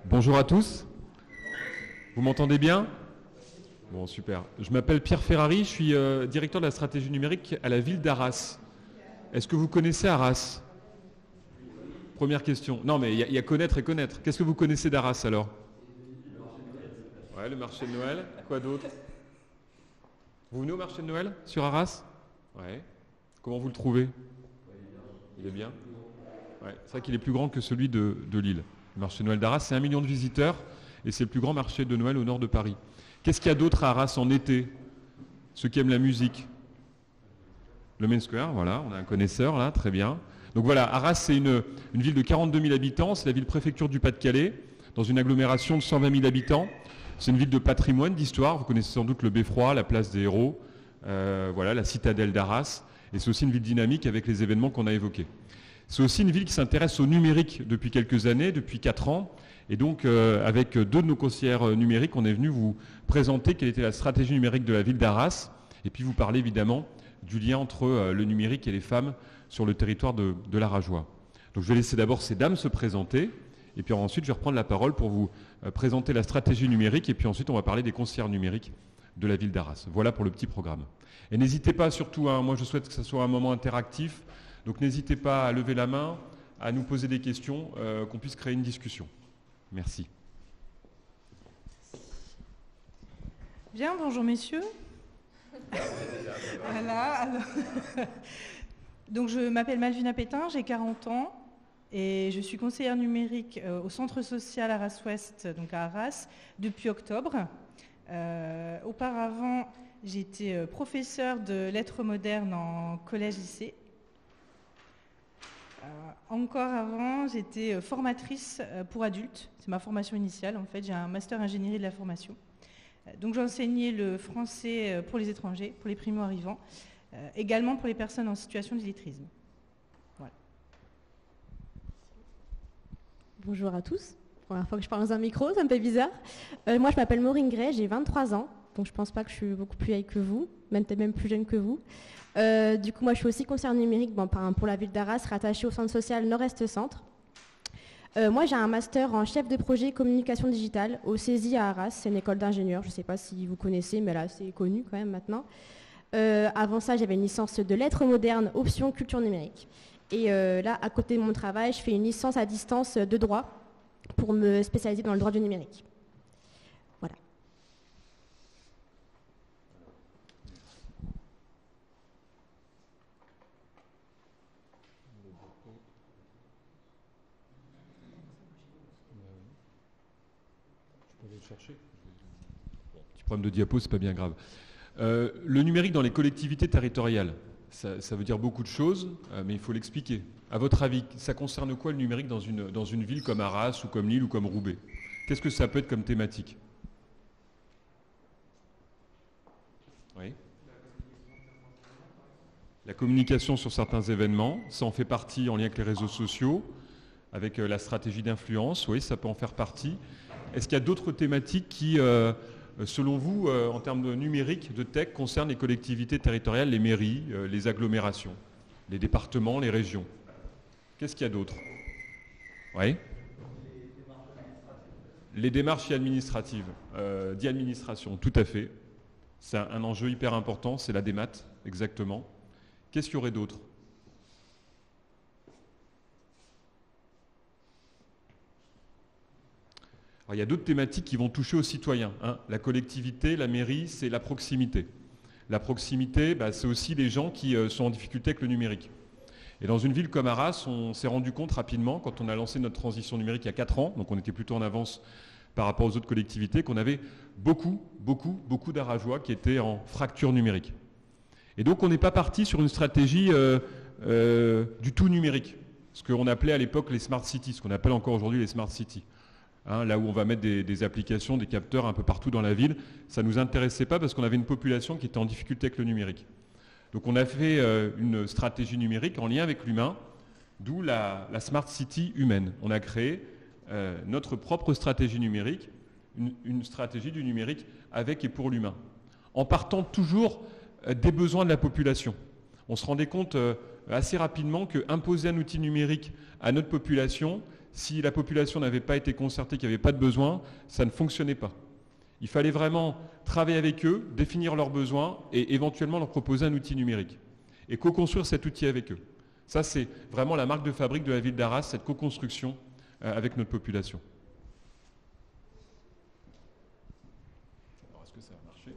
Bonjour à tous. Vous m'entendez bien? Bon, super. Je m'appelle Pierre Ferrari, je suis directeur de la stratégie numérique à la ville d'Arras. Est-ce que vous connaissez Arras? Première question. Non, mais il y a connaître et connaître. Qu'est-ce que vous connaissez d'Arras alors? Ouais, le marché de Noël. Quoi d'autre? Vous venez au marché de Noël sur Arras? Ouais. Comment vous le trouvez? Il est bien. Ouais. C'est vrai qu'il est plus grand que celui de Lille. Le marché de Noël d'Arras, c'est 1 million de visiteurs et c'est le plus grand marché de Noël au nord de Paris. Qu'est-ce qu'il y a d'autre à Arras en été? Ceux qui aiment la musique. Le Main Square, voilà, on a un connaisseur là, très bien. Donc voilà, Arras, c'est une ville de 42 000 habitants, c'est la ville-préfecture du Pas-de-Calais, dans une agglomération de 120 000 habitants. C'est une ville de patrimoine, d'histoire, vous connaissez sans doute le Beffroi, la place des Héros, voilà, la citadelle d'Arras, et c'est aussi une ville dynamique avec les événements qu'on a évoqués. C'est aussi une ville qui s'intéresse au numérique depuis quelques années, depuis 4 ans, et donc avec 2 de nos conseillères numériques, on est venu vous présenter quelle était la stratégie numérique de la ville d'Arras, et puis vous parler évidemment du lien entre le numérique et les femmes sur le territoire de l'Arajois. Donc je vais laisser d'abord ces dames se présenter, et puis ensuite je vais reprendre la parole pour vous présenter la stratégie numérique, et puis ensuite on va parler des conseillères numériques de la ville d'Arras. Voilà pour le petit programme. Et n'hésitez pas surtout, moi je souhaite que ce soit un moment interactif, donc n'hésitez pas à lever la main, à nous poser des questions, qu'on puisse créer une discussion. Merci. Bien, bonjour messieurs. Voilà, alors... Donc je m'appelle Malvina Pétain, j'ai 40 ans et je suis conseillère numérique au centre social Arras-Ouest, donc à Arras, depuis octobre. Auparavant, j'étais professeure de lettres modernes en collège-lycée. Encore avant, j'étais formatrice pour adultes. C'est ma formation initiale, en fait. J'ai un master ingénierie de la formation. Donc j'enseignais le français pour les étrangers, pour les primo-arrivants, également pour les personnes en situation d'illettrisme. Voilà. Bonjour à tous. Première fois que je parle dans un micro, ça me fait bizarre. Moi, je m'appelle Maureen Gray, j'ai 23 ans, donc je pense pas que je suis beaucoup plus vieille que vous, peut-être même plus jeune que vous. Du coup, moi, je suis aussi conseillère numérique pour la ville d'Arras, rattachée au centre social Nord-Est Centre. Moi, j'ai un master en chef de projet communication digitale au CESI à Arras. C'est une école d'ingénieurs. Je ne sais pas si vous connaissez, mais là, c'est connu quand même maintenant. Avant ça, j'avais une licence de lettres modernes, option culture numérique. Et là, à côté de mon travail, je fais une licence à distance de droit pour me spécialiser dans le droit du numérique. Voilà. Chercher. Bon, petit problème de diapo, c'est pas bien grave. Le numérique dans les collectivités territoriales, ça veut dire beaucoup de choses, mais il faut l'expliquer. À votre avis, ça concerne quoi le numérique dans une ville comme Arras ou comme Lille ou comme Roubaix? Qu'est-ce que ça peut être comme thématique? Oui. La communication sur certains événements, ça en fait partie en lien avec les réseaux sociaux, avec la stratégie d'influence, oui, ça peut en faire partie. Est-ce qu'il y a d'autres thématiques qui, selon vous, en termes de numérique, de tech, concernent les collectivités territoriales, les mairies, les agglomérations, les départements, les régions? Qu'est-ce qu'il y a d'autre? Oui. Les démarches administratives, d'administration, tout à fait. C'est un enjeu hyper important, c'est la démat, exactement. Qu'est-ce qu'il y aurait d'autre? Alors, il y a d'autres thématiques qui vont toucher aux citoyens. La collectivité, la mairie, c'est la proximité. La proximité, c'est aussi les gens qui sont en difficulté avec le numérique. Et dans une ville comme Arras, on s'est rendu compte rapidement, quand on a lancé notre transition numérique il y a 4 ans, donc on était plutôt en avance par rapport aux autres collectivités, qu'on avait beaucoup d'Arajois qui étaient en fracture numérique. Et donc on n'est pas parti sur une stratégie du tout numérique, ce qu'on appelait à l'époque les smart cities, ce qu'on appelle encore aujourd'hui les smart cities. Là où on va mettre des applications, des capteurs un peu partout dans la ville, ça ne nous intéressait pas parce qu'on avait une population qui était en difficulté avec le numérique. Donc on a fait une stratégie numérique en lien avec l'humain, d'où la Smart City humaine. On a créé notre propre stratégie numérique, une stratégie du numérique avec et pour l'humain, en partant toujours des besoins de la population. On se rendait compte assez rapidement qu'imposer un outil numérique à notre population, si la population n'avait pas été concertée, qu'il n'y avait pas de besoin, ça ne fonctionnait pas. Il fallait vraiment travailler avec eux, définir leurs besoins et éventuellement leur proposer un outil numérique. Et co-construire cet outil avec eux. Ça, c'est vraiment la marque de fabrique de la ville d'Arras, cette co-construction avec notre population. Alors, est-ce que ça va marcher ?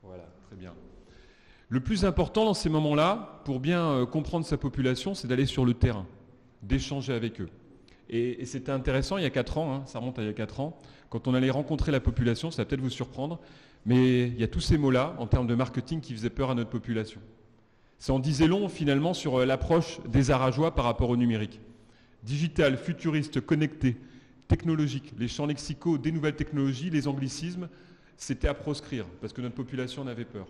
Voilà, très bien. Le plus important dans ces moments-là, pour bien comprendre sa population, c'est d'aller sur le terrain, d'échanger avec eux. Et c'était intéressant il y a 4 ans, hein, ça remonte à il y a 4 ans, quand on allait rencontrer la population, ça va peut-être vous surprendre, mais il y a tous ces mots-là en termes de marketing qui faisaient peur à notre population. Ça en disait long finalement sur l'approche des Arageois par rapport au numérique. Digital, futuriste, connecté, technologique, les champs lexicaux des nouvelles technologies, les anglicismes, c'était à proscrire parce que notre population en avait peur.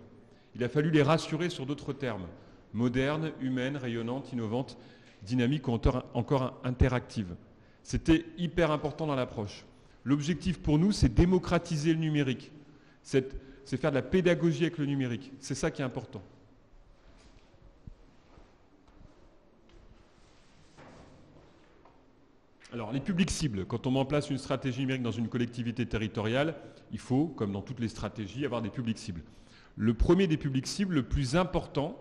Il a fallu les rassurer sur d'autres termes, moderne, humaine, rayonnante, innovante, dynamique ou encore interactive. C'était hyper important dans l'approche. L'objectif pour nous, c'est démocratiser le numérique. C'est faire de la pédagogie avec le numérique. C'est ça qui est important. Alors, les publics cibles, quand on met en place une stratégie numérique dans une collectivité territoriale, il faut, comme dans toutes les stratégies, avoir des publics cibles. Le premier des publics cibles, le plus important,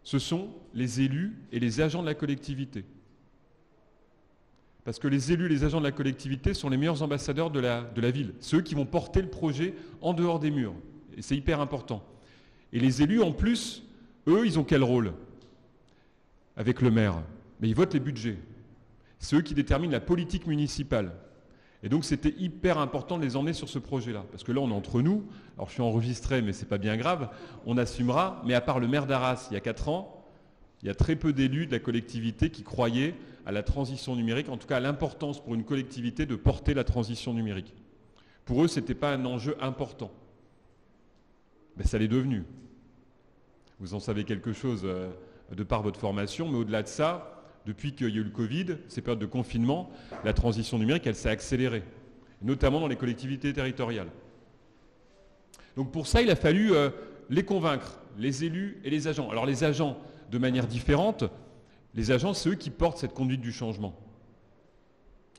ce sont les élus et les agents de la collectivité. Parce que les élus et les agents de la collectivité sont les meilleurs ambassadeurs de la ville. Ceux qui vont porter le projet en dehors des murs. Et c'est hyper important. Et les élus, en plus, eux, ils ont quel rôle avec le maire? Mais ils votent les budgets. C'est eux qui déterminent la politique municipale. Et donc c'était hyper important de les emmener sur ce projet-là. Parce que là, on est entre nous. Alors je suis enregistré, mais c'est pas bien grave. On assumera. Mais à part le maire d'Arras, il y a 4 ans, il y a très peu d'élus de la collectivité qui croyaient à la transition numérique, en tout cas à l'importance pour une collectivité de porter la transition numérique. Pour eux, ce n'était pas un enjeu important. Mais ça l'est devenu. Vous en savez quelque chose de par votre formation, mais au-delà de ça, depuis qu'il y a eu le Covid, ces périodes de confinement, la transition numérique, elle s'est accélérée, notamment dans les collectivités territoriales. Donc pour ça, il a fallu les convaincre, les élus et les agents. Alors les agents, de manière différente, les agents, c'est eux qui portent cette conduite du changement.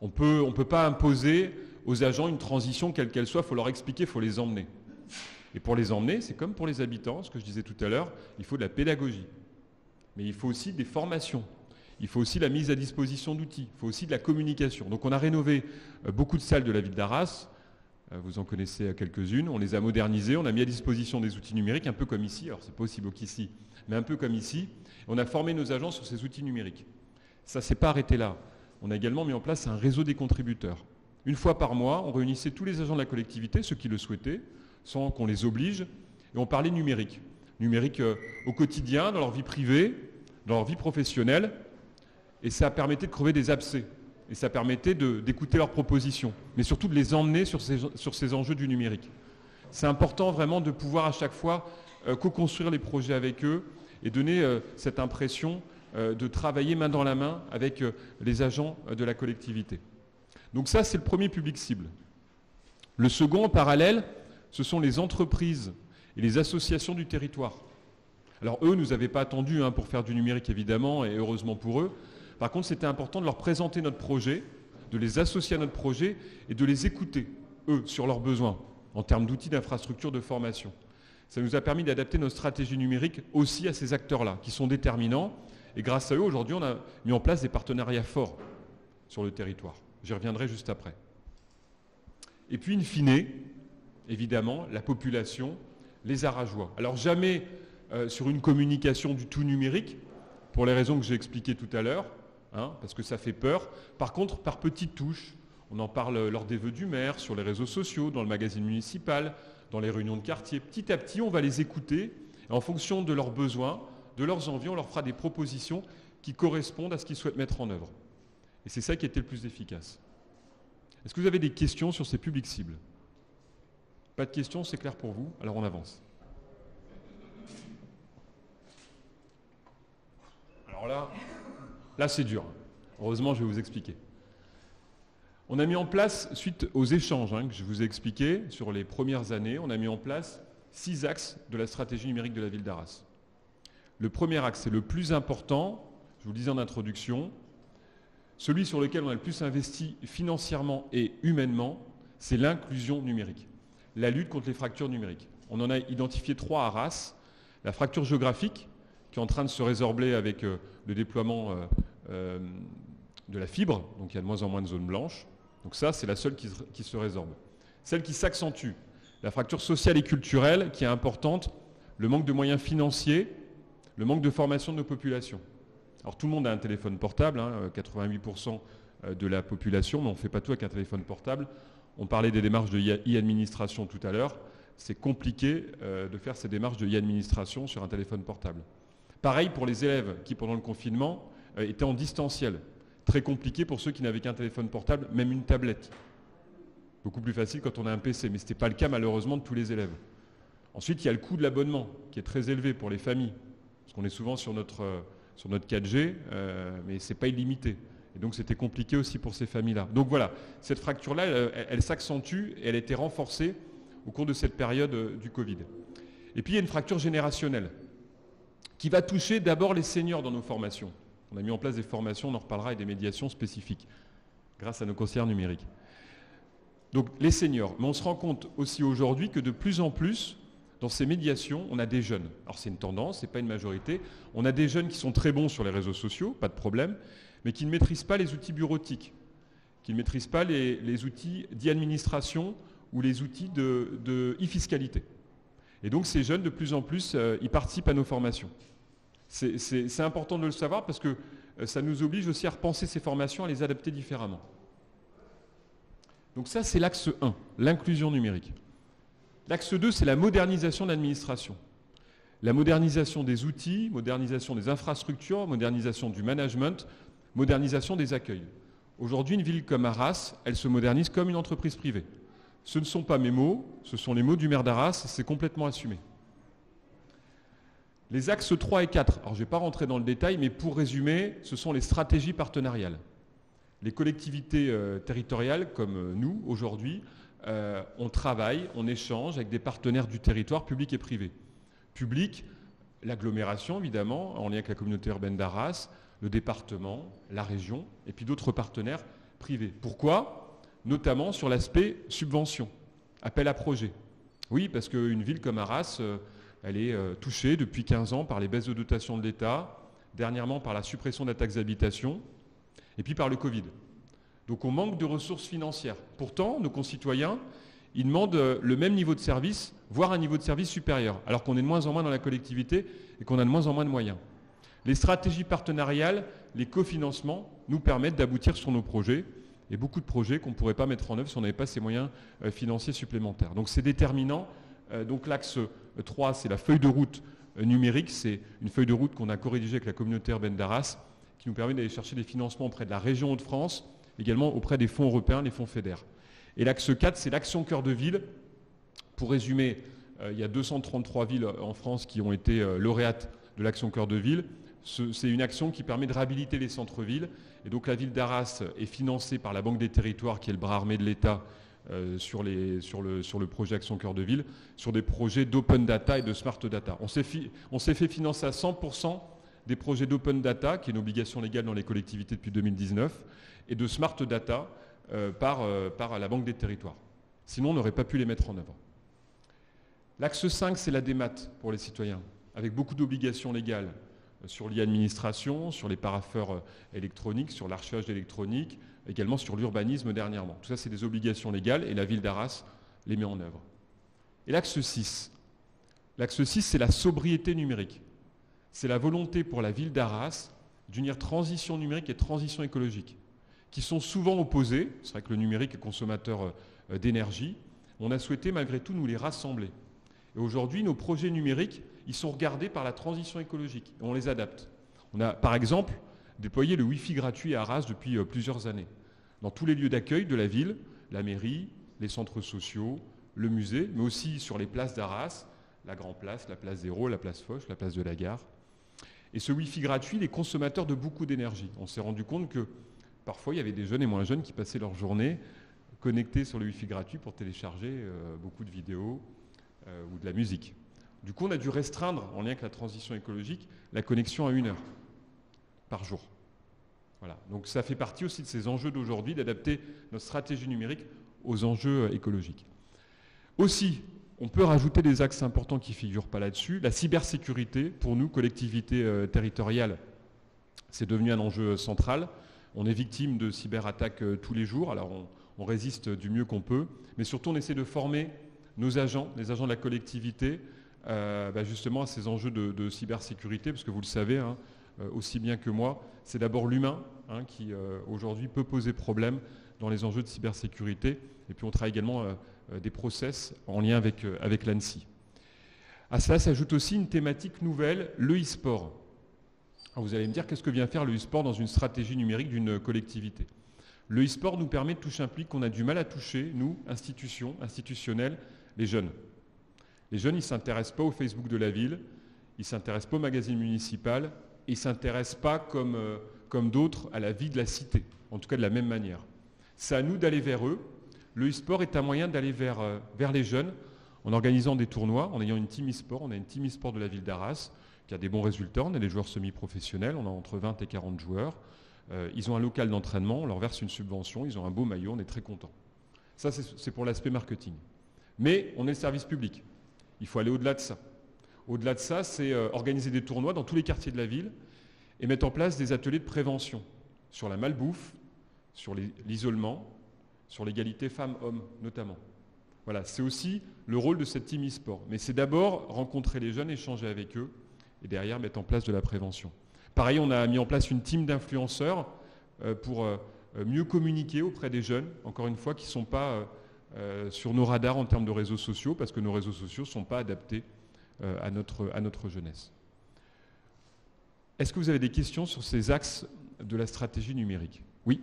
On peut pas imposer aux agents une transition quelle qu'elle soit, il faut leur expliquer, il faut les emmener. Et pour les emmener, c'est comme pour les habitants, ce que je disais tout à l'heure, il faut de la pédagogie. Mais il faut aussi des formations. Il faut aussi la mise à disposition d'outils. Il faut aussi de la communication. Donc on a rénové beaucoup de salles de la ville d'Arras. Vous en connaissez quelques-unes. On les a modernisées. On a mis à disposition des outils numériques, un peu comme ici. Alors c'est pas aussi beau qu'ici, mais un peu comme ici. On a formé nos agents sur ces outils numériques. Ça ne s'est pas arrêté là. On a également mis en place un réseau des contributeurs. Une fois par mois, on réunissait tous les agents de la collectivité, ceux qui le souhaitaient, sans qu'on les oblige, et on parlait numérique. Numérique au quotidien, dans leur vie privée, dans leur vie professionnelle, et ça permettait de crever des abcès, et ça permettait d'écouter leurs propositions, mais surtout de les emmener sur ces enjeux du numérique. C'est important vraiment de pouvoir à chaque fois co-construire les projets avec eux et donner cette impression de travailler main dans la main avec les agents de la collectivité. Donc ça, c'est le premier public cible. Le second, en parallèle, ce sont les entreprises et les associations du territoire. Alors eux, nous avaient pas attendu pour faire du numérique, évidemment, et heureusement pour eux. Par contre, c'était important de leur présenter notre projet, de les associer à notre projet et de les écouter, eux, sur leurs besoins, en termes d'outils, d'infrastructures, de formation. Ça nous a permis d'adapter notre stratégie numérique aussi à ces acteurs-là, qui sont déterminants. Et grâce à eux, aujourd'hui, on a mis en place des partenariats forts sur le territoire. J'y reviendrai juste après. Et puis, in fine, évidemment, la population, les Arageois. Alors jamais sur une communication du tout numérique, pour les raisons que j'ai expliquées tout à l'heure, parce que ça fait peur. Par contre, par petites touches, on en parle lors des vœux du maire, sur les réseaux sociaux, dans le magazine municipal, dans les réunions de quartier. Petit à petit, on va les écouter, et en fonction de leurs besoins, de leurs envies, on leur fera des propositions qui correspondent à ce qu'ils souhaitent mettre en œuvre. Et c'est ça qui a été le plus efficace. Est-ce que vous avez des questions sur ces publics cibles? Pas de questions, c'est clair pour vous? Alors on avance. Alors là c'est dur. Heureusement, je vais vous expliquer. On a mis en place, suite aux échanges que je vous ai expliqués sur les premières années, on a mis en place 6 axes de la stratégie numérique de la ville d'Arras. Le premier axe, c'est le plus important, je vous le disais en introduction, celui sur lequel on a le plus investi financièrement et humainement, c'est l'inclusion numérique, la lutte contre les fractures numériques. On en a identifié 3 à Arras. La fracture géographique, qui est en train de se résorber avec le déploiement de la fibre, donc il y a de moins en moins de zones blanches. Donc ça, c'est la seule qui se résorbe. Celle qui s'accentue, la fracture sociale et culturelle, qui est importante, le manque de moyens financiers, le manque de formation de nos populations. Alors tout le monde a un téléphone portable, 88% de la population, mais on ne fait pas tout avec un téléphone portable. On parlait des démarches de e-administration tout à l'heure. C'est compliqué de faire ces démarches de e-administration sur un téléphone portable. Pareil pour les élèves qui, pendant le confinement, étaient en distanciel. Très compliqué pour ceux qui n'avaient qu'un téléphone portable, même une tablette. Beaucoup plus facile quand on a un PC, mais ce n'était pas le cas malheureusement de tous les élèves. Ensuite, il y a le coût de l'abonnement, qui est très élevé pour les familles, parce qu'on est souvent sur notre 4G, mais ce n'est pas illimité. Et donc c'était compliqué aussi pour ces familles-là. Donc voilà, cette fracture-là, elle s'accentue et elle a été renforcée au cours de cette période du Covid. Et puis il y a une fracture générationnelle qui va toucher d'abord les seniors dans nos formations. On a mis en place des formations, on en reparlera, et des médiations spécifiques grâce à nos conseillers numériques. Donc les seniors. Mais on se rend compte aussi aujourd'hui que de plus en plus, dans ces médiations, on a des jeunes. Alors c'est une tendance, ce n'est pas une majorité. On a des jeunes qui sont très bons sur les réseaux sociaux, pas de problème, mais qui ne maîtrisent pas les outils bureautiques, qui ne maîtrisent pas les outils d'e-administration ou les outils de e-fiscalité. Et donc ces jeunes, de plus en plus, ils participent à nos formations. C'est important de le savoir parce que ça nous oblige aussi à repenser ces formations, à les adapter différemment. Donc ça, c'est l'axe 1, l'inclusion numérique. L'axe 2, c'est la modernisation de l'administration. La modernisation des outils, modernisation des infrastructures, modernisation du management, modernisation des accueils. Aujourd'hui, une ville comme Arras, elle se modernise comme une entreprise privée. Ce ne sont pas mes mots, ce sont les mots du maire d'Arras, c'est complètement assumé. Les axes 3 et 4, alors je ne vais pas rentrer dans le détail, mais pour résumer, ce sont les stratégies partenariales. Les collectivités territoriales, comme nous, aujourd'hui, on travaille, on échange avec des partenaires du territoire, public et privé. Public, l'agglomération, évidemment, en lien avec la communauté urbaine d'Arras, le département, la région, et puis d'autres partenaires privés. Pourquoi ? Notamment sur l'aspect subvention, appel à projet. Oui, parce qu'une ville comme Arras, elle est touchée depuis 15 ans par les baisses de dotation de l'État, dernièrement par la suppression de la taxe d'habitation, et puis par le Covid. Donc on manque de ressources financières. Pourtant, nos concitoyens, ils demandent le même niveau de service, voire un niveau de service supérieur, alors qu'on est de moins en moins dans la collectivité et qu'on a de moins en moins de moyens. Les stratégies partenariales, les cofinancements nous permettent d'aboutir sur nos projets, et beaucoup de projets qu'on ne pourrait pas mettre en œuvre si on n'avait pas ces moyens financiers supplémentaires. Donc c'est déterminant. Donc l'axe 3, c'est la feuille de route numérique. C'est une feuille de route qu'on a co-rédigée avec la communauté urbaine d'Arras, qui nous permet d'aller chercher des financements auprès de la région Hauts-de-France, également auprès des fonds européens, les fonds FEDER. Et l'axe 4, c'est l'action cœur de ville. Pour résumer, il y a 233 villes en France qui ont été lauréates de l'action cœur de ville. C'est une action qui permet de réhabiliter les centres-villes. Et donc la ville d'Arras est financée par la Banque des Territoires, qui est le bras armé de l'État sur le projet Action Cœur de Ville, sur des projets d'open data et de smart data. On s'est fait financer à 100% des projets d'open data, qui est une obligation légale dans les collectivités depuis 2019, et de smart data par la Banque des Territoires. Sinon, on n'aurait pas pu les mettre en œuvre. L'axe 5, c'est la démat pour les citoyens, avec beaucoup d'obligations légales sur l'e-administration, sur les parapheurs électroniques, sur l'archivage électronique, également sur l'urbanisme dernièrement. Tout ça, c'est des obligations légales et la ville d'Arras les met en œuvre. Et l'axe 6. L'axe 6, c'est la sobriété numérique. C'est la volonté pour la ville d'Arras d'unir transition numérique et transition écologique, qui sont souvent opposées. C'est vrai que le numérique est consommateur d'énergie. On a souhaité malgré tout nous les rassembler. Et aujourd'hui, nos projets numériques, ils sont regardés par la transition écologique et on les adapte. On a par exemple déployé le Wi-Fi gratuit à Arras depuis plusieurs années. Dans tous les lieux d'accueil de la ville, la mairie, les centres sociaux, le musée, mais aussi sur les places d'Arras, la Grand Place, la Place Zéro, la Place Foch, la Place de la Gare. Et ce Wi-Fi gratuit, il est consommateur de beaucoup d'énergie. On s'est rendu compte que parfois, il y avait des jeunes et moins jeunes qui passaient leur journée connectés sur le Wi-Fi gratuit pour télécharger beaucoup de vidéos ou de la musique. Du coup, on a dû restreindre, en lien avec la transition écologique, la connexion à 1 heure par jour. Voilà. Donc ça fait partie aussi de ces enjeux d'aujourd'hui, d'adapter notre stratégie numérique aux enjeux écologiques. Aussi, on peut rajouter des axes importants qui ne figurent pas là-dessus. La cybersécurité, pour nous, collectivités territoriales, c'est devenu un enjeu central. On est victime de cyberattaques tous les jours, alors on résiste du mieux qu'on peut, mais surtout on essaie de former nos agents, les agents de la collectivité, justement à ces enjeux de cybersécurité, parce que vous le savez, hein, aussi bien que moi, c'est d'abord l'humain qui aujourd'hui peut poser problème dans les enjeux de cybersécurité, et puis on travaille également des process en lien avec l'ANSSI. À cela s'ajoute aussi une thématique nouvelle, le e-sport. Alors vous allez me dire, qu'est-ce que vient faire le e-sport dans une stratégie numérique d'une collectivité? Le e-sport nous permet de toucher un public qu'on a du mal à toucher, nous, institutionnels, les jeunes. Les jeunes, ils ne s'intéressent pas au Facebook de la ville, ils ne s'intéressent pas au magazine municipal, ils ne s'intéressent pas comme d'autres à la vie de la cité, en tout cas de la même manière. C'est à nous d'aller vers eux. Le e-sport est un moyen d'aller vers les jeunes en organisant des tournois, en ayant une team e-sport. On a une team e-sport de la ville d'Arras qui a des bons résultats. On a des joueurs semi-professionnels, on a entre 20 et 40 joueurs. Ils ont un local d'entraînement, on leur verse une subvention, ils ont un beau maillot, on est très contents. Ça, c'est pour l'aspect marketing. Mais on est le service public. Il faut aller au-delà de ça. Au-delà de ça, c'est organiser des tournois dans tous les quartiers de la ville et mettre en place des ateliers de prévention sur la malbouffe, sur l'isolement, sur l'égalité femmes-hommes notamment. Voilà, c'est aussi le rôle de cette team e-sport. Mais c'est d'abord rencontrer les jeunes, échanger avec eux et derrière mettre en place de la prévention. Pareil, on a mis en place une team d'influenceurs pour mieux communiquer auprès des jeunes, encore une fois, qui ne sont pas sur nos radars en termes de réseaux sociaux, parce que nos réseaux sociaux ne sont pas adaptés à notre jeunesse. Est-ce que vous avez des questions sur ces axes de la stratégie numérique? Oui.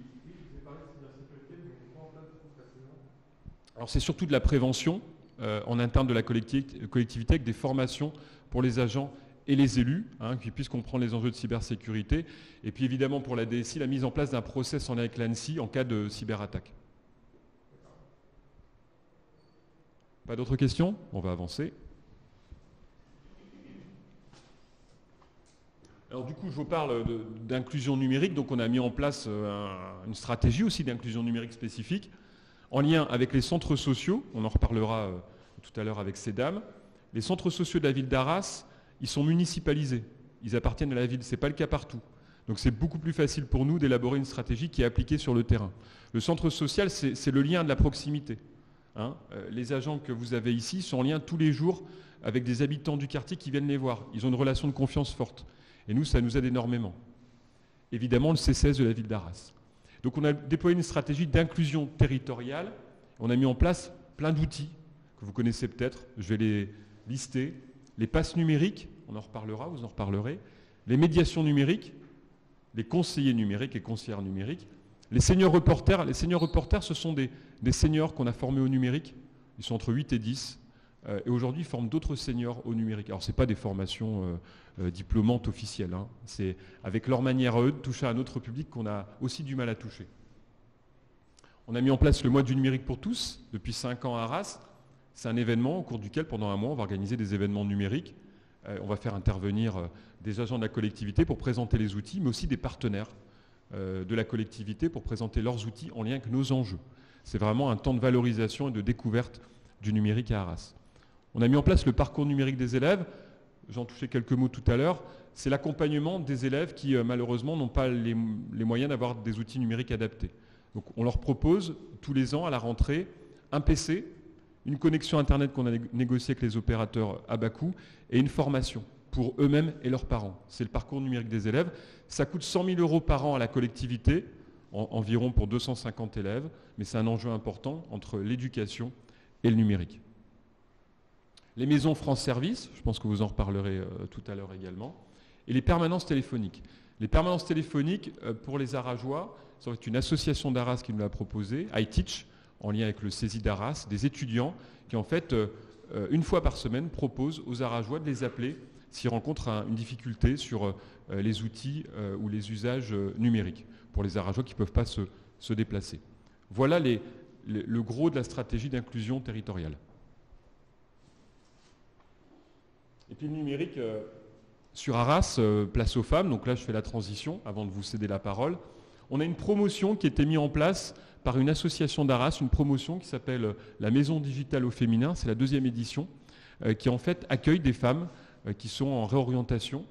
Alors c'est surtout de la prévention en interne de la collectivité avec des formations pour les agents et les élus, qui puissent comprendre les enjeux de cybersécurité. Et puis évidemment pour la DSI, la mise en place d'un process en lien avec l'ANSSI en cas de cyberattaque. Pas d'autres questions? On va avancer. Alors du coup, je vous parle d'inclusion numérique. Donc on a mis en place une stratégie aussi d'inclusion numérique spécifique en lien avec les centres sociaux. On en reparlera tout à l'heure avec ces dames. Les centres sociaux de la ville d'Arras, ils sont municipalisés. Ils appartiennent à la ville. Ce n'est pas le cas partout. Donc c'est beaucoup plus facile pour nous d'élaborer une stratégie qui est appliquée sur le terrain. Le centre social, c'est le lien de la proximité. Les agents que vous avez ici sont en lien tous les jours avec des habitants du quartier qui viennent les voir. Ils ont une relation de confiance forte. Et nous, ça nous aide énormément. Évidemment, le C16 de la ville d'Arras. Donc on a déployé une stratégie d'inclusion territoriale. On a mis en place plein d'outils que vous connaissez peut-être. Je vais les lister. Les passes numériques, on en reparlera, vous en reparlerez. Les médiations numériques, les conseillers numériques et conseillères numériques. Les seniors reporters, ce sont des seniors qu'on a formés au numérique. Ils sont entre 8 et 10. Et aujourd'hui, ils forment d'autres seniors au numérique. Alors, ce n'est pas des formations diplômantes officielles. C'est avec leur manière à eux de toucher un autre public qu'on a aussi du mal à toucher. On a mis en place le mois du numérique pour tous depuis 5 ans à Arras. C'est un événement au cours duquel, pendant un mois, on va organiser des événements numériques. On va faire intervenir des agents de la collectivité pour présenter les outils, mais aussi des partenaires de la collectivité pour présenter leurs outils en lien avec nos enjeux. C'est vraiment un temps de valorisation et de découverte du numérique à Arras. On a mis en place le parcours numérique des élèves. J'en touchais quelques mots tout à l'heure. C'est l'accompagnement des élèves qui, malheureusement, n'ont pas les moyens d'avoir des outils numériques adaptés. Donc, on leur propose tous les ans, à la rentrée, un PC, une connexion Internet qu'on a négociée avec les opérateurs à bas coût et une formation pour eux-mêmes et leurs parents. C'est le parcours numérique des élèves. Ça coûte 100 000 € par an à la collectivité, environ pour 250 élèves, mais c'est un enjeu important entre l'éducation et le numérique. Les maisons France Service, je pense que vous en reparlerez tout à l'heure également, et les permanences téléphoniques. Les permanences téléphoniques, pour les Arageois, c'est une association d'Arras qui nous l'a proposé, iTeach, en lien avec le CESI d'Arras, des étudiants qui, en fait, une fois par semaine, proposent aux Arageois de les appeler s'ils rencontrent une difficulté sur les outils ou les usages numériques, pour les Arageois qui ne peuvent pas se déplacer. Voilà le gros de la stratégie d'inclusion territoriale. Et puis le numérique sur Arras, place aux femmes, donc là je fais la transition avant de vous céder la parole. On a une promotion qui a été mise en place par une association d'Arras, une promotion qui s'appelle la Maison Digitale au Féminin, c'est la 2e édition, qui en fait accueille des femmes qui sont en réorientation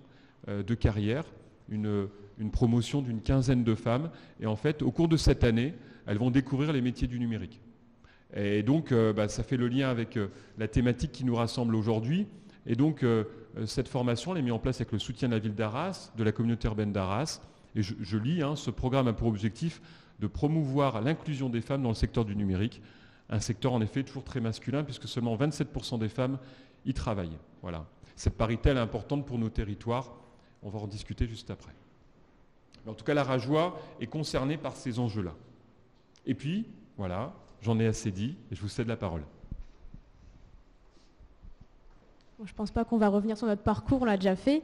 de carrière, une promotion d'une 15aine de femmes, et en fait au cours de cette année, elles vont découvrir les métiers du numérique. Et donc ça fait le lien avec la thématique qui nous rassemble aujourd'hui, et donc cette formation elle est mise en place avec le soutien de la ville d'Arras, de la communauté urbaine d'Arras, et je lis, ce programme a pour objectif de promouvoir l'inclusion des femmes dans le secteur du numérique, un secteur en effet toujours très masculin puisque seulement 27% des femmes y travaillent. Voilà. Cette parité elle est importante pour nos territoires, on va en discuter juste après. Mais en tout cas, la Rajoie est concernée par ces enjeux-là. Et puis, voilà, j'en ai assez dit et je vous cède la parole. Bon, je ne pense pas qu'on va revenir sur notre parcours, on l'a déjà fait.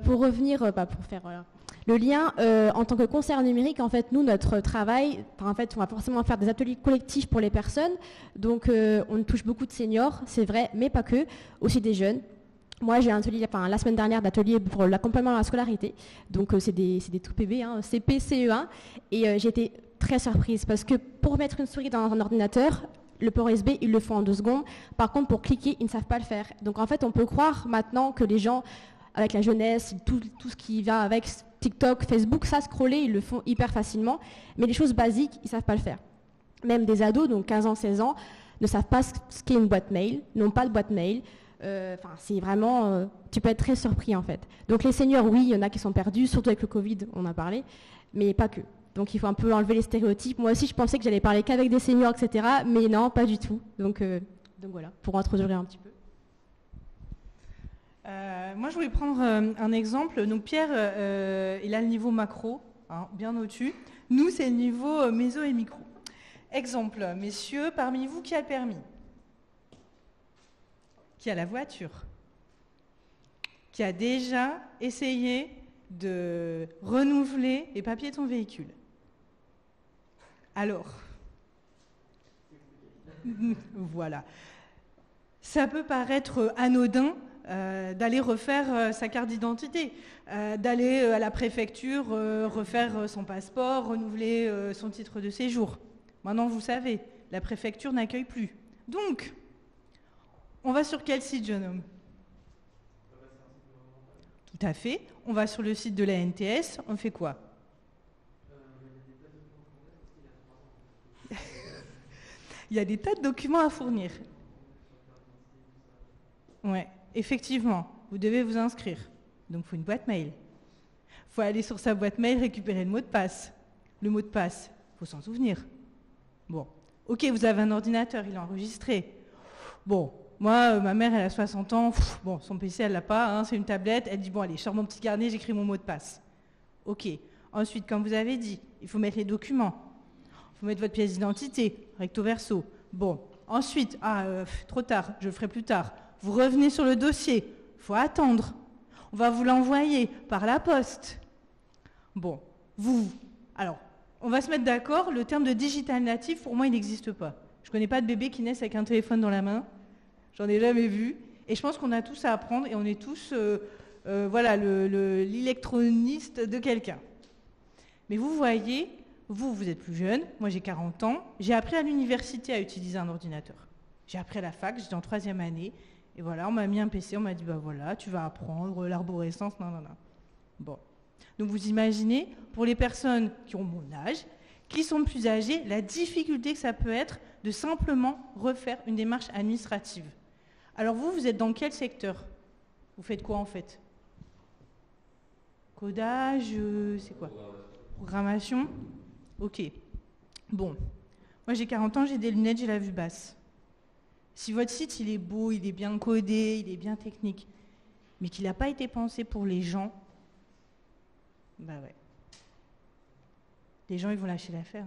Pour revenir, pour faire le lien, en tant que conseillère numérique, en fait, nous, notre travail, en fait, on va forcément faire des ateliers collectifs pour les personnes. Donc, on touche beaucoup de seniors, c'est vrai, mais pas que, aussi des jeunes. Moi, j'ai un atelier, la semaine dernière, d'atelier pour l'accompagnement à la scolarité. Donc, c'est des tout bébés, CP, CE1. Et j'ai été très surprise parce que pour mettre une souris dans un ordinateur, le port USB, ils le font en 2 secondes. Par contre, pour cliquer, ils ne savent pas le faire. Donc, en fait, on peut croire maintenant que les gens, avec la jeunesse, tout ce qui va avec TikTok, Facebook, ça, scroller, ils le font hyper facilement. Mais les choses basiques, ils ne savent pas le faire. Même des ados, donc 15 ans, 16 ans, ne savent pas ce qu'est une boîte mail, n'ont pas de boîte mail. C'est vraiment... tu peux être très surpris, en fait. Donc, les seniors, oui, il y en a qui sont perdus, surtout avec le Covid, on en a parlé, mais pas que. Donc, il faut un peu enlever les stéréotypes. Moi aussi, je pensais que j'allais parler qu'avec des seniors, etc. Mais non, pas du tout. Donc voilà, pour introduire un petit peu. Moi, je voulais prendre un exemple. Donc, Pierre, il a le niveau macro, bien au-dessus. Nous, c'est le niveau méso et micro. Exemple, messieurs, parmi vous, qui a le permis? Qui a la voiture? Qui a déjà essayé de renouveler les papiers de son véhicule? Alors, voilà. Ça peut paraître anodin d'aller refaire sa carte d'identité, d'aller à la préfecture refaire son passeport, renouveler son titre de séjour. Maintenant, vous savez, la préfecture n'accueille plus. Donc, on va sur quel site, jeune homme? Tout à fait. On va sur le site de la NTS. On fait quoi? Il y a des tas de documents à fournir. Ouais, effectivement. Vous devez vous inscrire. Donc, il faut une boîte mail. Il faut aller sur sa boîte mail récupérer le mot de passe. Le mot de passe, il faut s'en souvenir. Bon, ok, vous avez un ordinateur, il est enregistré. Bon, moi, ma mère, elle a 60 ans. Bon, son PC, elle l'a pas, c'est une tablette. Elle dit, bon, allez, je sors mon petit carnet, j'écris mon mot de passe. Ok. Ensuite, comme vous avez dit, il faut mettre les documents. Il faut mettre votre pièce d'identité, recto verso. Bon. Ensuite, trop tard, je le ferai plus tard. Vous revenez sur le dossier. Il faut attendre. On va vous l'envoyer par la poste. Bon. Alors, on va se mettre d'accord, le terme de digital natif, pour moi, il n'existe pas. Je ne connais pas de bébé qui naissent avec un téléphone dans la main. J'en ai jamais vu. Et je pense qu'on a tous à apprendre et on est tous l'électroniste de quelqu'un. Mais vous voyez, vous êtes plus jeune, moi j'ai 40 ans, j'ai appris à l'université à utiliser un ordinateur. J'ai appris à la fac, j'étais en 3e année, et voilà, on m'a mis un PC, on m'a dit, voilà, tu vas apprendre l'arborescence, non. Bon. Donc vous imaginez, pour les personnes qui ont mon âge, qui sont plus âgées, la difficulté que ça peut être de simplement refaire une démarche administrative. Alors vous êtes dans quel secteur? Vous faites quoi en fait? Codage, c'est quoi? Programmation? Ok. Bon. Moi j'ai 40 ans, j'ai des lunettes, j'ai la vue basse. Si votre site il est beau, il est bien codé, il est bien technique, mais qu'il n'a pas été pensé pour les gens, bah ouais. Les gens ils vont lâcher l'affaire.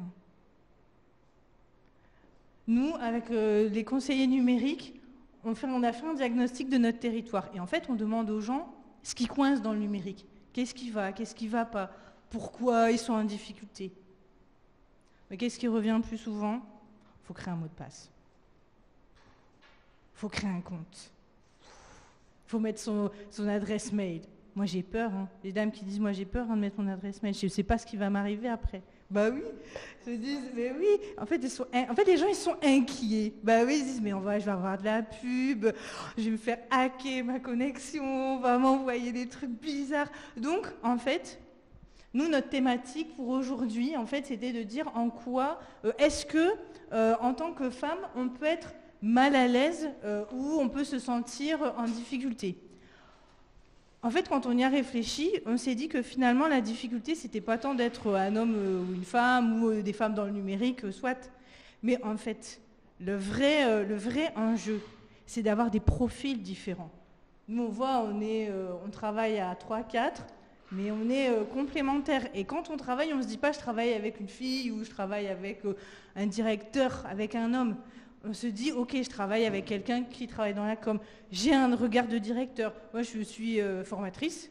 Nous, avec les conseillers numériques, on a fait un diagnostic de notre territoire. Et en fait, on demande aux gens ce qui coince dans le numérique. Qu'est-ce qui va pas? Pourquoi ils sont en difficulté? Mais qu'est-ce qui revient le plus souvent? Il faut créer un mot de passe. Il faut créer un compte. Il faut mettre son adresse mail. moi j'ai peur. Hein. Les dames qui disent, moi j'ai peur de mettre mon adresse mail, je ne sais pas ce qui va m'arriver après. Bah oui, ils se disent, mais oui. En fait, les gens, ils sont inquiets. Bah oui, ils se disent, mais je vais avoir de la pub, je vais me faire hacker ma connexion, on va m'envoyer des trucs bizarres. Donc, en fait, nous, notre thématique pour aujourd'hui, en fait, c'était de dire en quoi est-ce que, en tant que femme, on peut être mal à l'aise ou on peut se sentir en difficulté. En fait, quand on y a réfléchi, on s'est dit que finalement, la difficulté, c'était pas tant d'être un homme ou une femme ou des femmes dans le numérique, soit. Mais en fait, le vrai enjeu, c'est d'avoir des profils différents. Nous, on voit, on travaille à 3-4, mais on est complémentaires. Et quand on travaille, on ne se dit pas je travaille avec une fille ou je travaille avec un directeur, avec un homme. On se dit, ok, je travaille avec quelqu'un qui travaille dans la com. J'ai un regard de directeur. Moi, je suis formatrice.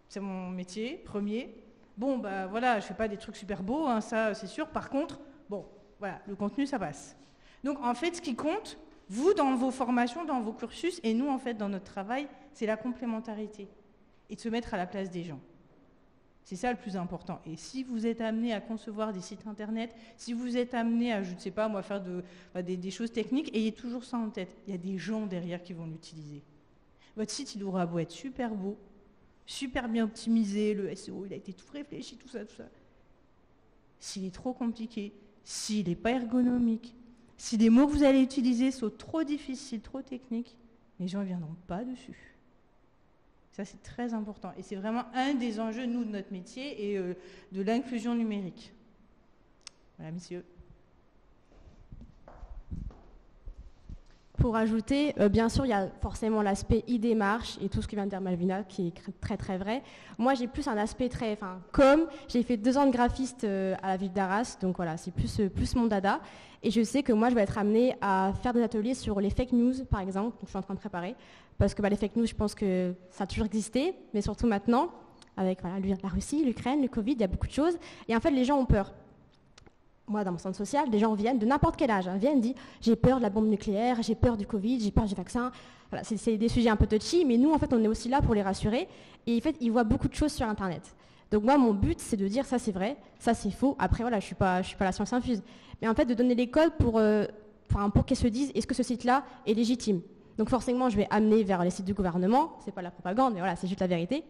C'est mon métier, premier. Bon, bah voilà, je ne fais pas des trucs super beaux, hein, ça, c'est sûr. Par contre, bon, voilà, le contenu, ça passe. Donc, en fait, ce qui compte, vous, dans vos formations, dans vos cursus, et nous, en fait, dans notre travail, c'est la complémentarité. Et de se mettre à la place des gens. C'est ça le plus important. Et si vous êtes amené à concevoir des sites internet, si vous êtes amené à, je ne sais pas, moi, faire des choses techniques, ayez toujours ça en tête. Il y a des gens derrière qui vont l'utiliser. Votre site, il aura beau être super beau, super bien optimisé, le SEO, il a été tout réfléchi, tout ça. S'il est trop compliqué, s'il n'est pas ergonomique, si les mots que vous allez utiliser sont trop difficiles, trop techniques, les gens ne viendront pas dessus. Ça, c'est très important. Et c'est vraiment un des enjeux, nous, de notre métier et de l'inclusion numérique. Voilà, messieurs. Pour ajouter, bien sûr, il y a forcément l'aspect e-démarche et tout ce que vient de dire Malvina, qui est très, très vrai. Moi, j'ai plus un aspect j'ai fait 2 ans de graphiste à la ville d'Arras, donc voilà, c'est plus mon dada. Et je sais que moi, je vais être amenée à faire des ateliers sur les fake news, par exemple, donc je suis en train de préparer. Parce que les fake news, je pense que ça a toujours existé, mais surtout maintenant, avec la Russie, l'Ukraine, le Covid, il y a beaucoup de choses. Et en fait, les gens ont peur. Moi, dans mon centre social, des gens viennent de n'importe quel âge, viennent et disent « j'ai peur de la bombe nucléaire, j'ai peur du Covid, j'ai peur du vaccin ». Voilà, c'est des sujets un peu touchy, mais nous, en fait, on est aussi là pour les rassurer. Et en fait, ils voient beaucoup de choses sur Internet. Donc moi, mon but, c'est de dire ça, c'est vrai, ça, c'est faux. Après, voilà, je suis pas la science infuse. Mais en fait, de donner les codes pour qu'ils se disent « est-ce que ce site-là est légitime ?» Donc forcément, je vais amener vers les sites du gouvernement. C'est pas la propagande, mais voilà, c'est juste la vérité.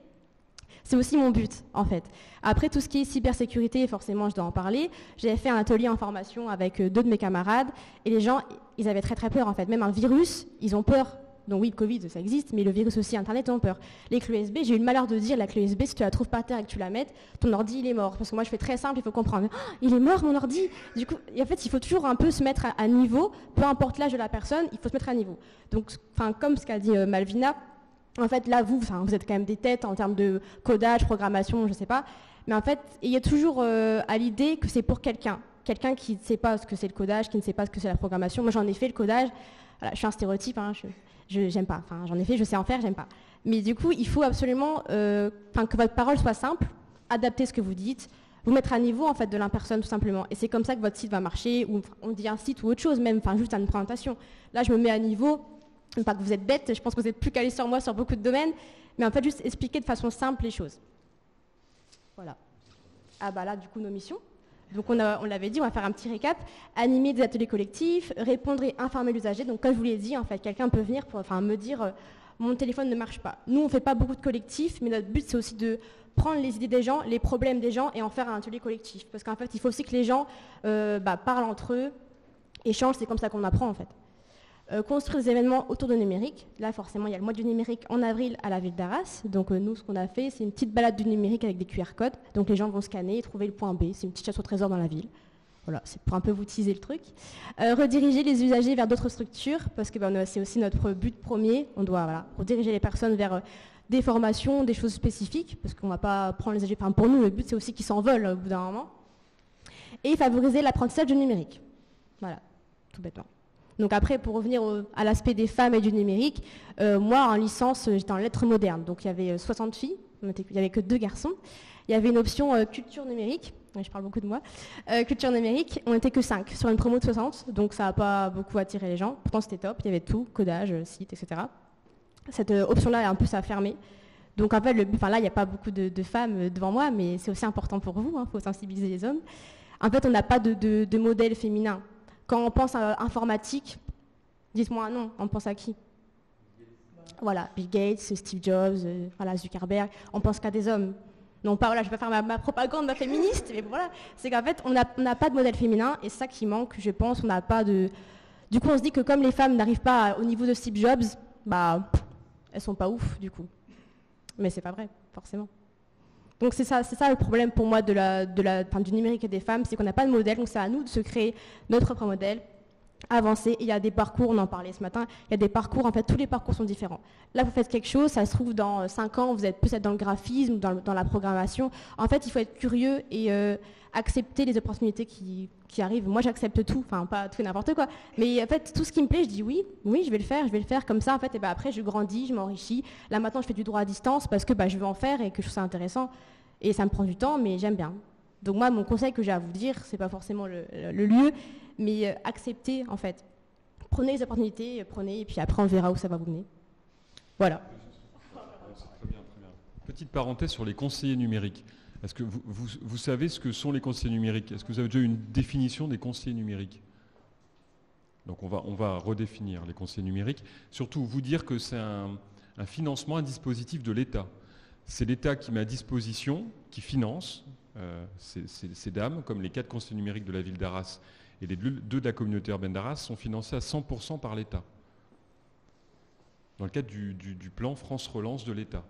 C'est aussi mon but, en fait. Après, tout ce qui est cybersécurité, forcément, je dois en parler. J'avais fait un atelier en formation avec 2 de mes camarades, et les gens, ils avaient très très peur, en fait. Même un virus, ils ont peur. Donc oui, le Covid, ça existe, mais le virus aussi, Internet, ils ont peur. Les clés USB, j'ai eu le malheur de dire, la clé USB, si tu la trouves par terre et que tu la mets, ton ordi, il est mort. Parce que moi, je fais très simple, il faut comprendre. Oh, il est mort, mon ordi. Du coup, en fait, il faut toujours un peu se mettre à niveau, peu importe l'âge de la personne, il faut se mettre à niveau. Donc, comme ce qu'a dit Malvina, en fait, là, vous êtes quand même des têtes en termes de codage, programmation, je ne sais pas. Mais en fait, il y a toujours à l'idée que c'est pour quelqu'un qui ne sait pas ce que c'est le codage, qui ne sait pas ce que c'est la programmation. Moi, j'en ai fait le codage. Voilà, je suis un stéréotype, j'aime pas. Enfin, j'en ai fait, je sais en faire, j'aime pas. Mais du coup, il faut absolument que votre parole soit simple, adapter ce que vous dites, vous mettre à niveau en fait de la personne tout simplement. Et c'est comme ça que votre site va marcher, ou on dit un site ou autre chose même, juste à une présentation. Là, je me mets à niveau. Pas que vous êtes bête, je pense que vous êtes plus calé sur moi sur beaucoup de domaines, mais en fait juste expliquer de façon simple les choses. Voilà. Ah bah là du coup nos missions. Donc on l'avait dit, on va faire un petit récap. Animer des ateliers collectifs, répondre et informer l'usager. Donc comme je vous l'ai dit, en fait, quelqu'un peut venir pour me dire mon téléphone ne marche pas. Nous on fait pas beaucoup de collectifs, mais notre but c'est aussi de prendre les idées des gens, les problèmes des gens et en faire un atelier collectif. Parce qu'en fait il faut aussi que les gens parlent entre eux, échangent, c'est comme ça qu'on apprend en fait. Construire des événements autour du numérique. Là, forcément, il y a le mois du numérique en avril à la ville d'Arras. Donc, nous, ce qu'on a fait, c'est une petite balade du numérique avec des QR codes. Donc, les gens vont scanner et trouver le point B. C'est une petite chasse au trésor dans la ville. Voilà, c'est pour un peu vous teaser le truc. Rediriger les usagers vers d'autres structures, parce que c'est aussi notre but premier. On doit rediriger les personnes vers des formations, des choses spécifiques, parce qu'on ne va pas prendre les usagers. Pour nous, le but, c'est aussi qu'ils s'envolent au bout d'un moment. Et favoriser l'apprentissage du numérique. Voilà, tout bêtement. Donc après, pour revenir à l'aspect des femmes et du numérique, moi, en licence, j'étais en lettres modernes. Donc il y avait 60 filles, il n'y avait que 2 garçons. Il y avait une option culture numérique, je parle beaucoup de moi, culture numérique, on n'était que 5 sur une promo de 60, donc ça n'a pas beaucoup attiré les gens. Pourtant c'était top, il y avait tout, codage, site, etc. Cette option-là, un peu, ça a fermé. Donc en fait, là, il n'y a pas beaucoup de femmes devant moi, mais c'est aussi important pour vous, il faut sensibiliser les hommes. En fait, on n'a pas de modèle féminin. Quand on pense à informatique, dites-moi un nom, on pense à qui? Voilà, Bill Gates, Steve Jobs, Zuckerberg, on pense qu'à des hommes. Non pas, voilà, je vais pas faire ma propagande, ma féministe, mais voilà, c'est qu'en fait, on n'a pas de modèle féminin, et c'est ça qui manque, je pense, on n'a pas de... Du coup, on se dit que comme les femmes n'arrivent pas au niveau de Steve Jobs, elles sont pas ouf, du coup. Mais c'est pas vrai, forcément. Donc c'est ça le problème pour moi du numérique et des femmes, c'est qu'on n'a pas de modèle, donc c'est à nous de se créer notre propre modèle, avancer. Il y a des parcours, on en parlait ce matin, il y a des parcours, en fait tous les parcours sont différents. Là vous faites quelque chose, ça se trouve dans 5 ans, vous êtes peut-être dans le graphisme, dans la programmation. En fait il faut être curieux et accepter les opportunités qui arrivent. Moi j'accepte tout, enfin pas tout et n'importe quoi, mais en fait tout ce qui me plaît je dis oui je vais le faire comme ça en fait, et après je grandis, je m'enrichis. Là maintenant je fais du droit à distance parce que je veux en faire et que je trouve ça intéressant et ça me prend du temps mais j'aime bien. Donc moi mon conseil que j'ai à vous dire, c'est pas forcément le lieu, mais acceptez en fait. Prenez les opportunités, et puis après on verra où ça va vous mener. Voilà. Très bien. Petite parenthèse sur les conseillers numériques. Est-ce que vous savez ce que sont les conseillers numériques? Est-ce que vous avez déjà une définition des conseillers numériques? Donc on va redéfinir les conseillers numériques. Surtout vous dire que c'est un financement, un dispositif de l'État. C'est l'État qui met à disposition, qui finance ces dames, comme les 4 conseillers numériques de la ville d'Arras et les 2 de la communauté urbaine d'Arras sont financés à 100% par l'État, dans le cadre du plan France Relance de l'État.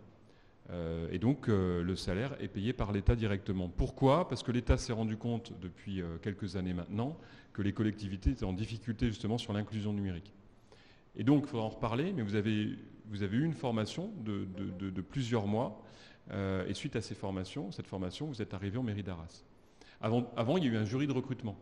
Et donc le salaire est payé par l'État directement. Pourquoi? Parce que l'État s'est rendu compte depuis quelques années maintenant que les collectivités étaient en difficulté justement sur l'inclusion numérique. Et donc il faudra en reparler, mais vous avez eu une formation de plusieurs mois, et suite à cette formation, vous êtes arrivé en mairie d'Arras. Avant, il y a eu un jury de recrutement.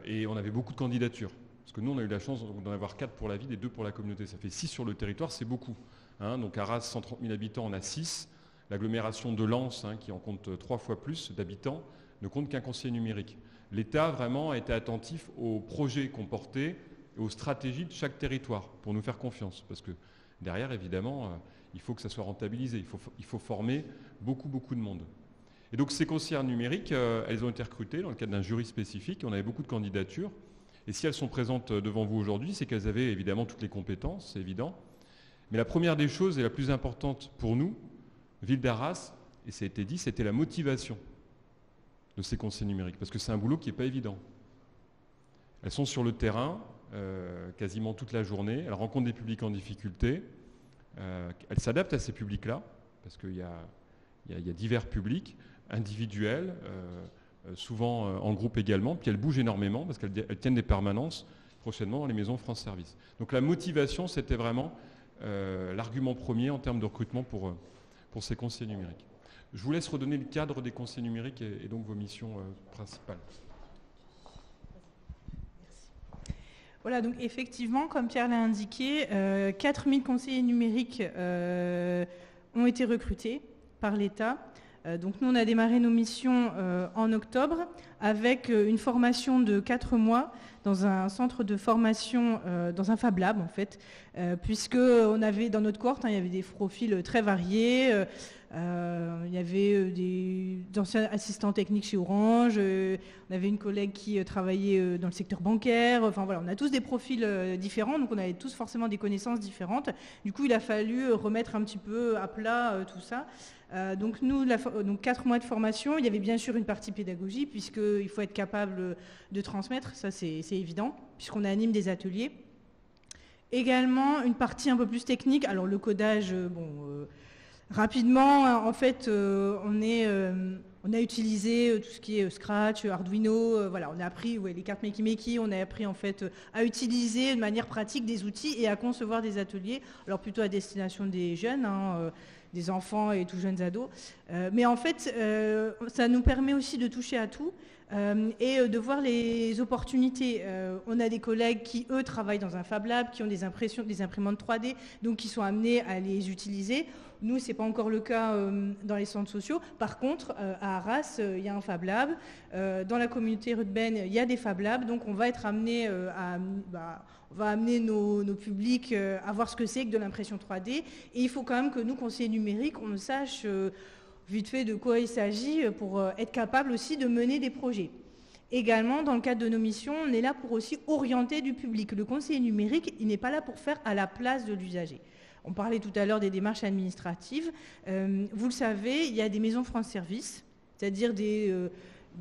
Et on avait beaucoup de candidatures. Parce que nous, on a eu la chance d'en avoir 4 pour la ville et 2 pour la communauté. Ça fait 6 sur le territoire, c'est beaucoup. Donc Arras, 130 000 habitants, on a 6. L'agglomération de Lens, qui en compte 3 fois plus d'habitants, ne compte qu'un conseiller numérique. L'État vraiment a été attentif aux projets qu'on portait et aux stratégies de chaque territoire pour nous faire confiance. Parce que derrière, évidemment, il faut que ça soit rentabilisé. Il faut former beaucoup de monde. Et donc ces conseillères numériques, elles ont été recrutées dans le cadre d'un jury spécifique. On avait beaucoup de candidatures. Et si elles sont présentes devant vous aujourd'hui, c'est qu'elles avaient évidemment toutes les compétences, c'est évident. Mais la première des choses et la plus importante pour nous, ville d'Arras, et ça a été dit, c'était la motivation de ces conseillers numériques. Parce que c'est un boulot qui n'est pas évident. Elles sont sur le terrain quasiment toute la journée. Elles rencontrent des publics en difficulté. Elles s'adaptent à ces publics-là, parce qu'il y a divers publics, individuels, souvent en groupe également, puis elles bougent énormément parce qu'elles tiennent des permanences prochainement dans les maisons France Service. Donc la motivation, c'était vraiment l'argument premier en termes de recrutement pour ces conseillers numériques. Je vous laisse redonner le cadre des conseillers numériques et donc vos missions principales. Voilà, donc effectivement, comme Pierre l'a indiqué, 4000 conseillers numériques ont été recrutés par l'État. Donc nous, on a démarré nos missions en octobre avec une formation de 4 mois dans un centre de formation, dans un Fab Lab en fait, puisque on avait dans notre cohorte, il y avait des profils très variés. Il y avait des anciens assistants techniques chez Orange, on avait une collègue qui travaillait dans le secteur bancaire, enfin voilà, on a tous des profils différents, donc on avait tous forcément des connaissances différentes. Du coup, il a fallu remettre un petit peu à plat tout ça. Donc nous, donc 4 mois de formation, il y avait bien sûr une partie pédagogie, puisqu'il faut être capable de transmettre, ça c'est évident, puisqu'on anime des ateliers. Également, une partie un peu plus technique, alors le codage, rapidement, en fait, on a utilisé tout ce qui est Scratch, Arduino, voilà, on a appris les cartes Makey, on a appris en fait à utiliser de manière pratique des outils et à concevoir des ateliers, alors plutôt à destination des jeunes, des enfants et tout jeunes ados. Mais en fait, ça nous permet aussi de toucher à tout et de voir les opportunités. On a des collègues qui, eux, travaillent dans un Fab Lab, qui ont des imprimantes 3D, donc qui sont amenés à les utiliser. Nous, ce n'est pas encore le cas dans les centres sociaux. Par contre, à Arras, il y a un Fab Lab. Dans la communauté urbaine, il y a des Fab Labs. Donc, on va être amené on va amener nos publics à voir ce que c'est que de l'impression 3D. Et il faut quand même que nous, conseillers numériques, on sache vite fait de quoi il s'agit pour être capable aussi de mener des projets. Également, dans le cadre de nos missions, on est là pour aussi orienter du public. Le conseiller numérique, il n'est pas là pour faire à la place de l'usager. On parlait tout à l'heure des démarches administratives. Vous le savez, il y a des maisons France Service, c'est-à-dire des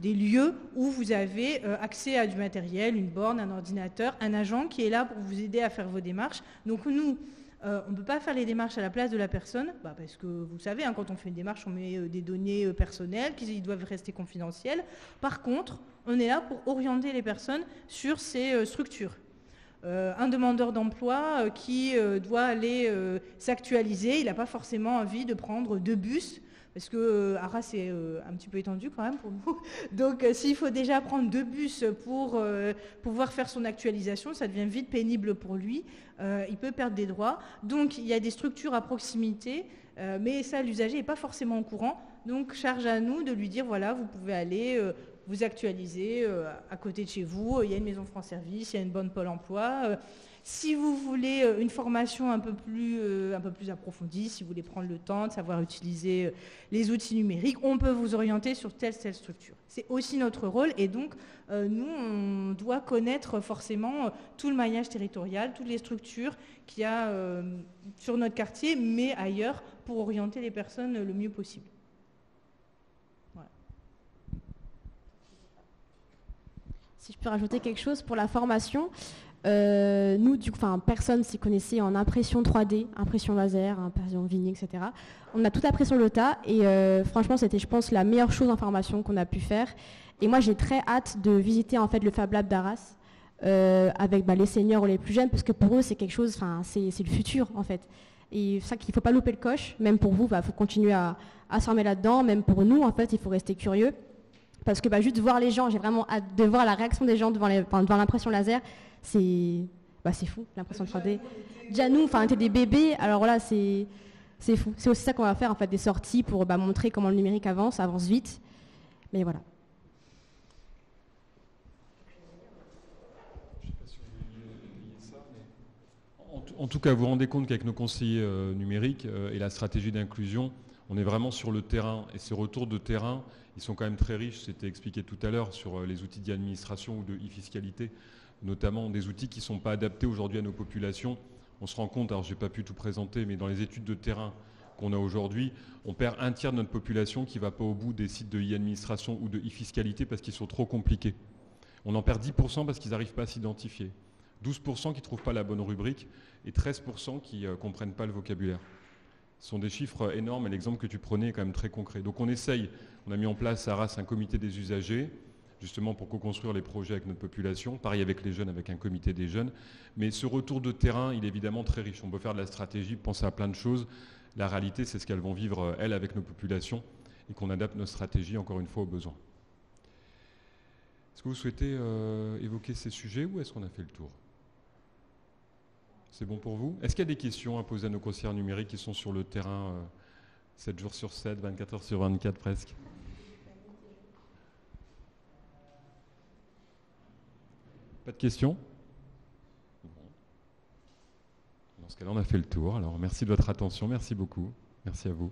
lieux où vous avez accès à du matériel, une borne, un ordinateur, un agent qui est là pour vous aider à faire vos démarches. Donc nous, on ne peut pas faire les démarches à la place de la personne, parce que vous savez, quand on fait une démarche, on met des données personnelles qui doivent rester confidentielles. Par contre, on est là pour orienter les personnes sur ces structures. Un demandeur d'emploi qui doit aller s'actualiser, il n'a pas forcément envie de prendre 2 bus, parce que Arras c'est un petit peu étendu quand même pour nous. Donc s'il faut déjà prendre 2 bus pour pouvoir faire son actualisation, ça devient vite pénible pour lui. Il peut perdre des droits. Donc il y a des structures à proximité, mais ça l'usager n'est pas forcément au courant. Donc charge à nous de lui dire voilà, vous pouvez aller vous actualiser à côté de chez vous, il y a une maison France Service, il y a une bonne Pôle emploi. Si vous voulez une formation un peu plus approfondie, si vous voulez prendre le temps de savoir utiliser les outils numériques, on peut vous orienter sur telle structure. C'est aussi notre rôle et donc nous, on doit connaître forcément tout le maillage territorial, toutes les structures qu'il y a sur notre quartier, mais ailleurs, pour orienter les personnes le mieux possible. Si je peux rajouter quelque chose pour la formation, nous, personne s'y connaissait en impression 3D, impression laser, impression vinyle, etc. On a tout appris sur le tas et franchement, c'était, je pense, la meilleure chose en formation qu'on a pu faire. Et moi, j'ai très hâte de visiter en fait le Fab Lab d'Arras avec les seniors ou les plus jeunes, parce que pour eux, c'est quelque chose, c'est le futur en fait. Et c'est ça qu'il ne faut pas louper le coche. Même pour vous, il faut continuer à se former là-dedans. Même pour nous, en fait, il faut rester curieux. Parce que juste voir les gens, j'ai vraiment hâte de voir la réaction des gens devant l'impression laser. C'est fou, l'impression 3D. Déjà nous, on était des bébés, alors là, c'est fou. C'est aussi ça qu'on va faire, en fait, des sorties pour montrer comment le numérique avance vite. Mais voilà. Je ne sais pas si vous voulez ça, mais en tout cas, vous vous rendez compte qu'avec nos conseillers numériques et la stratégie d'inclusion, on est vraiment sur le terrain. Et ces retours de terrain, ils sont quand même très riches. C'était expliqué tout à l'heure sur les outils d'e-administration ou de e-fiscalité, notamment des outils qui ne sont pas adaptés aujourd'hui à nos populations. On se rend compte, alors je n'ai pas pu tout présenter, mais dans les études de terrain qu'on a aujourd'hui, on perd 1/3 de notre population qui ne va pas au bout des sites de e-administration ou de e-fiscalité parce qu'ils sont trop compliqués. On en perd 10% parce qu'ils n'arrivent pas à s'identifier, 12% qui ne trouvent pas la bonne rubrique et 13% qui ne comprennent pas le vocabulaire. Ce sont des chiffres énormes et l'exemple que tu prenais est quand même très concret. Donc on essaye, on a mis en place à Arras un comité des usagers, justement pour co-construire les projets avec notre population, pareil avec les jeunes, avec un comité des jeunes. Mais ce retour de terrain, il est évidemment très riche. On peut faire de la stratégie, penser à plein de choses. La réalité, c'est ce qu'elles vont vivre, elles, avec nos populations, et qu'on adapte nos stratégies, encore une fois, aux besoins. Est-ce que vous souhaitez évoquer ces sujets ou est-ce qu'on a fait le tour ? C'est bon pour vous ? Est-ce qu'il y a des questions à poser à nos conseillers numériques qui sont sur le terrain 7 jours sur 7, 24 heures sur 24 presque ? Pas de questions ? Bon. Dans ce cas-là, on a fait le tour. Alors, merci de votre attention. Merci beaucoup. Merci à vous.